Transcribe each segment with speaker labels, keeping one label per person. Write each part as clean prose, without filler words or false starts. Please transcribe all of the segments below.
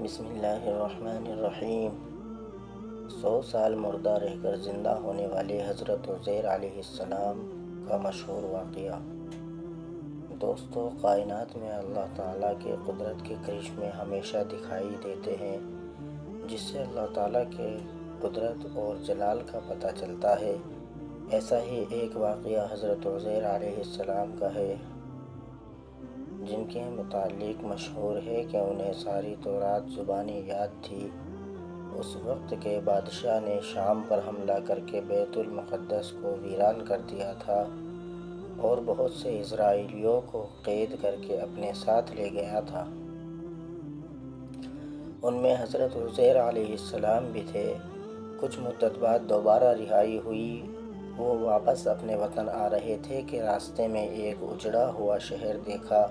Speaker 1: بسم اللہ الرحمن الرحیم۔ 100 سال مردہ رہ کر زندہ ہونے والے حضرت عزیر علیہ السلام کا مشہور واقعہ۔ دوستو، کائنات میں اللہ تعالیٰ کے قدرت کے کرشمے ہمیشہ دکھائی دیتے ہیں، جس سے اللہ تعالیٰ کے قدرت اور جلال کا پتہ چلتا ہے۔ ایسا ہی ایک واقعہ حضرت عزیر علیہ السلام کا ہے، جن کے متعلق مشہور ہے کہ انہیں ساری تورات زبانی یاد تھی۔ اس وقت کے بادشاہ نے شام پر حملہ کر کے بیت المقدس کو ویران کر دیا تھا اور بہت سے اسرائیلیوں کو قید کر کے اپنے ساتھ لے گیا تھا۔ ان میں حضرت عزیر علیہ السلام بھی تھے۔ کچھ مدت بعد دوبارہ رہائی ہوئی۔ وہ واپس اپنے وطن آ رہے تھے کہ راستے میں ایک اجڑا ہوا شہر دیکھا،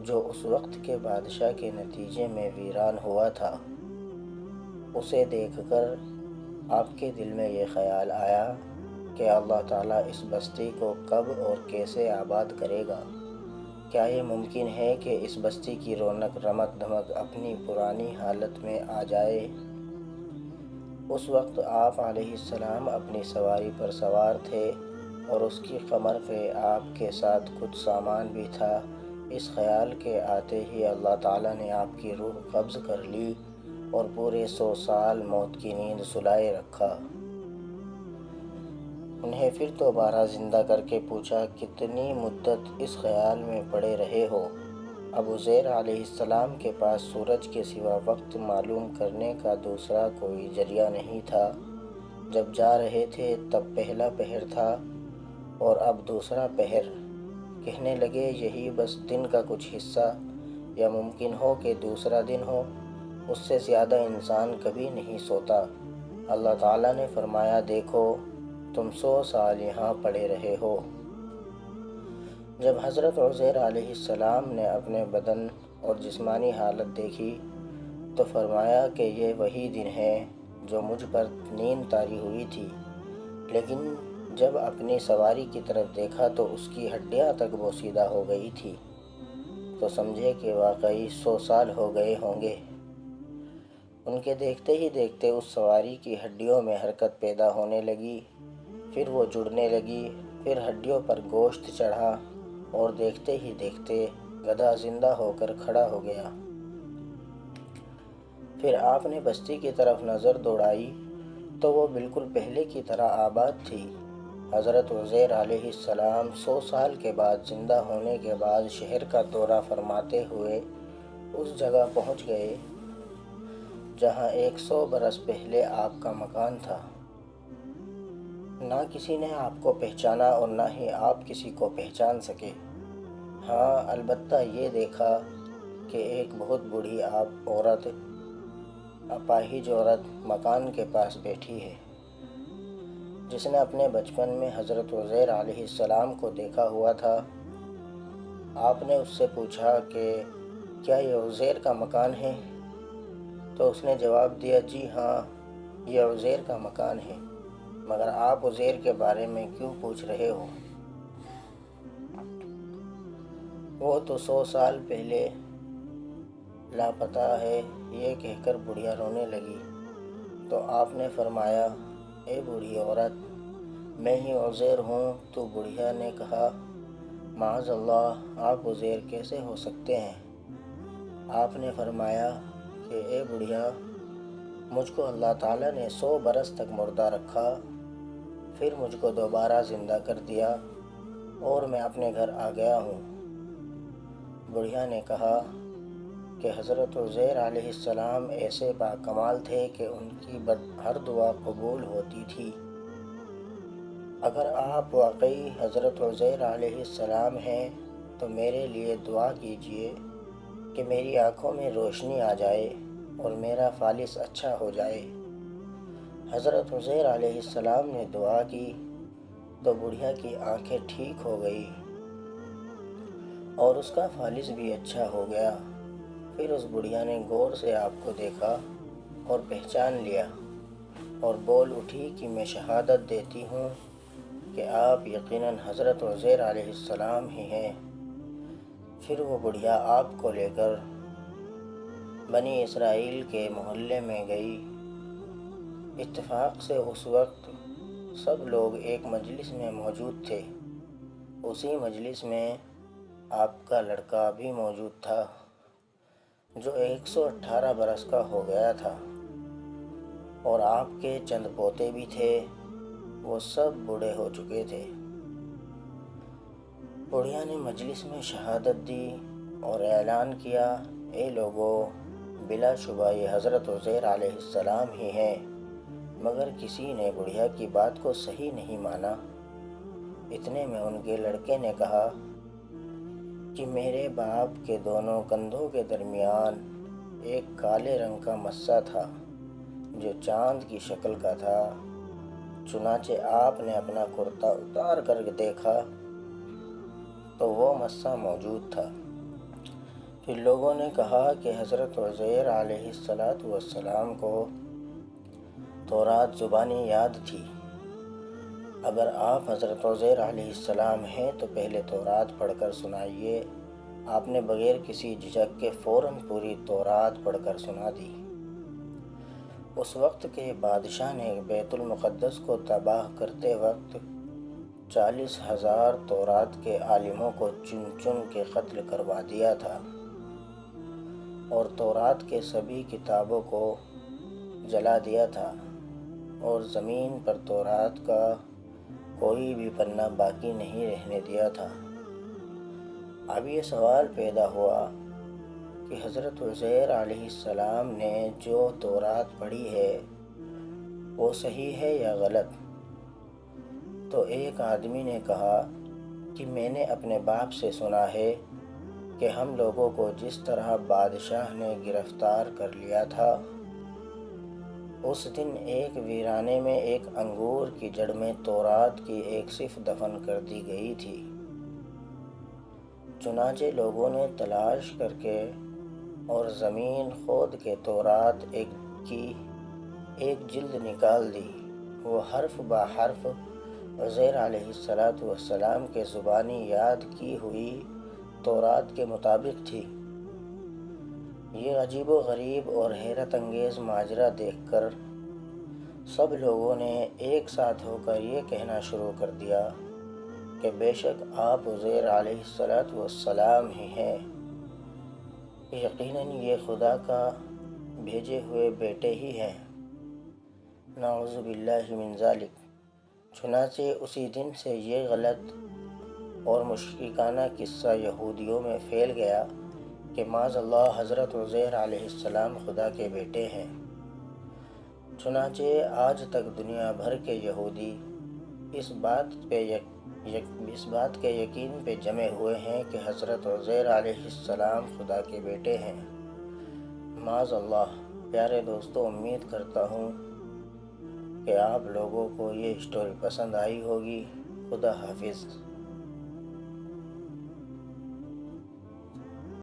Speaker 1: جو اس وقت کے بادشاہ کے نتیجے میں ویران ہوا تھا۔ اسے دیکھ کر آپ کے دل میں یہ خیال آیا کہ اللہ تعالیٰ اس بستی کو کب اور کیسے آباد کرے گا؟ کیا یہ ممکن ہے کہ اس بستی کی رونق رمق دمق اپنی پرانی حالت میں آ جائے؟ اس وقت آپ علیہ السلام اپنی سواری پر سوار تھے اور اس کی کمر پہ آپ کے ساتھ کچھ سامان بھی تھا۔ اس خیال کے آتے ہی اللہ تعالیٰ نے آپ کی روح قبض کر لی اور پورے 100 سال موت کی نیند سلائے رکھا۔ انہیں پھر دوبارہ زندہ کر کے پوچھا، کتنی مدت اس خیال میں پڑے رہے ہو؟ اب عزیر علیہ السلام کے پاس سورج کے سوا وقت معلوم کرنے کا دوسرا کوئی ذریعہ نہیں تھا۔ جب جا رہے تھے تب پہلا پہر تھا اور اب دوسرا پہر۔ کہنے لگے، یہی بس دن کا کچھ حصہ، یا ممکن ہو کہ دوسرا دن ہو۔ اس سے زیادہ انسان کبھی نہیں سوتا۔ اللہ تعالیٰ نے فرمایا، دیکھو تم 100 سال یہاں پڑے رہے ہو۔ جب حضرت عزیر علیہ السلام نے اپنے بدن اور جسمانی حالت دیکھی تو فرمایا کہ یہ وہی دن ہے جو مجھ پر نیند طاری ہوئی تھی، لیکن جب اپنی سواری کی طرف دیکھا تو اس کی ہڈیاں تک بوسیدہ ہو گئی تھی، تو سمجھے کہ واقعی 100 سال ہو گئے ہوں گے۔ ان کے دیکھتے ہی دیکھتے اس سواری کی ہڈیوں میں حرکت پیدا ہونے لگی، پھر وہ جڑنے لگی، پھر ہڈیوں پر گوشت چڑھا اور دیکھتے ہی دیکھتے گدھا زندہ ہو کر کھڑا ہو گیا۔ پھر آپ نے بستی کی طرف نظر دوڑائی تو وہ بالکل پہلے کی طرح آباد تھی۔ حضرت عزیر علیہ السلام 100 سال کے بعد زندہ ہونے کے بعد شہر کا دورہ فرماتے ہوئے اس جگہ پہنچ گئے جہاں 100 برس پہلے آپ کا مکان تھا۔ نہ کسی نے آپ کو پہچانا اور نہ ہی آپ کسی کو پہچان سکے۔ ہاں، البتہ یہ دیکھا کہ ایک بہت بوڑھی عورت، اپاہج عورت مکان کے پاس بیٹھی ہے، جس نے اپنے بچپن میں حضرت عزیر علیہ السلام کو دیکھا ہوا تھا۔ آپ نے اس سے پوچھا کہ کیا یہ عزیر کا مکان ہے؟ تو اس نے جواب دیا، جی ہاں، یہ عزیر کا مکان ہے، مگر آپ عزیر کے بارے میں کیوں پوچھ رہے ہو؟ وہ تو 100 سال پہلے لاپتہ ہے، یہ کہہ کر بڑھیا رونے لگی۔ تو آپ نے فرمایا، اے بوڑھی عورت، میں ہی عزیر ہوں۔ تو بڑھیا نے کہا، معاذ اللہ، آپ عزیر کیسے ہو سکتے ہیں؟ آپ نے فرمایا کہ اے بڑھیا، مجھ کو اللہ تعالیٰ نے 100 برس تک مردہ رکھا، پھر مجھ کو دوبارہ زندہ کر دیا اور میں اپنے گھر آ گیا ہوں۔ بڑھیا نے کہا کہ حضرت عزیر علیہ السلام ایسے باکمال تھے کہ ان کی ہر دعا قبول ہوتی تھی۔ اگر آپ واقعی حضرت عزیر علیہ السلام ہیں تو میرے لیے دعا کیجئے کہ میری آنکھوں میں روشنی آ جائے اور میرا فالس اچھا ہو جائے۔ حضرت عزیر علیہ السلام نے دعا کی تو بڑھیا کی آنکھیں ٹھیک ہو گئی اور اس کا فالس بھی اچھا ہو گیا۔ پھر اس بڑھیا نے غور سے آپ کو دیکھا اور پہچان لیا اور بول اٹھی کہ میں شہادت دیتی ہوں کہ آپ یقیناً حضرت عزیر علیہ السلام ہی ہیں۔ پھر وہ بڑھیا آپ کو لے کر بنی اسرائیل کے محلے میں گئی۔ اتفاق سے اس وقت سب لوگ ایک مجلس میں موجود تھے۔ اسی مجلس میں آپ کا لڑکا بھی موجود تھا جو 118 برس کا ہو گیا تھا، اور آپ کے چند پوتے بھی تھے، وہ سب بوڑھے ہو چکے تھے۔ بڑھیا نے مجلس میں شہادت دی اور اعلان کیا، اے لوگو، بلا شبہ یہ حضرت عزیر علیہ السلام ہی ہیں، مگر کسی نے بڑھیا کی بات کو صحیح نہیں مانا۔ اتنے میں ان کے لڑکے نے کہا کہ میرے باپ کے دونوں کندھوں کے درمیان ایک کالے رنگ کا مسا تھا جو چاند کی شکل کا تھا۔ چنانچہ آپ نے اپنا کرتا اتار کر دیکھا تو وہ مسا موجود تھا۔ پھر لوگوں نے کہا کہ حضرت عزیر علیہ السلام کو تورات زبانی یاد تھی۔ اگر آپ حضرت عزیر علیہ السلام ہیں تو پہلے تورات پڑھ کر سنائیے۔ آپ نے بغیر کسی جھجک کے فوراً پوری تورات پڑھ کر سنا دی۔ اس وقت کے بادشاہ نے بیت المقدس کو تباہ کرتے وقت 40,000 تورات کے عالموں کو چن چن کے قتل کروا دیا تھا، اور تورات کے سبھی کتابوں کو جلا دیا تھا، اور زمین پر تورات کا کوئی بھی پنہ باقی نہیں رہنے دیا تھا۔ اب یہ سوال پیدا ہوا کہ حضرت عزیر علیہ السلام نے جو تورات پڑھی ہے وہ صحیح ہے یا غلط؟ تو ایک آدمی نے کہا کہ میں نے اپنے باپ سے سنا ہے کہ ہم لوگوں کو جس طرح بادشاہ نے گرفتار کر لیا تھا، اس دن ایک ویرانے میں ایک انگور کی جڑ میں تورات کی ایک صف دفن کر دی گئی تھی۔ چنانچہ لوگوں نے تلاش کر کے اور زمین کھود کے تورات کی ایک جلد نکال دی۔ وہ حرف با حرف عزیر علیہ السلام کے زبانی یاد کی ہوئی تورات کے مطابق تھی۔ یہ عجیب و غریب اور حیرت انگیز ماجرا دیکھ کر سب لوگوں نے ایک ساتھ ہو کر یہ کہنا شروع کر دیا کہ بے شک آپ عزیر علیہ السلام ہی ہیں، یقیناً یہ خدا کا بھیجے ہوئے بیٹے ہی ہیں، نعوذ باللہ من ذالک۔ چنانچہ اسی دن سے یہ غلط اور مشرکانہ قصہ یہودیوں میں پھیل گیا کہ معاذ اللہ حضرت عزیر علیہ السلام خدا کے بیٹے ہیں۔ چنانچہ آج تک دنیا بھر کے یہودی اس بات کے یقین پہ جمے ہوئے ہیں کہ حضرت عزیر علیہ السلام خدا کے بیٹے ہیں۔ معاذ اللہ۔ پیارے دوستو، امید کرتا ہوں کہ آپ لوگوں کو یہ اسٹوری پسند آئی ہوگی۔ خدا حافظ۔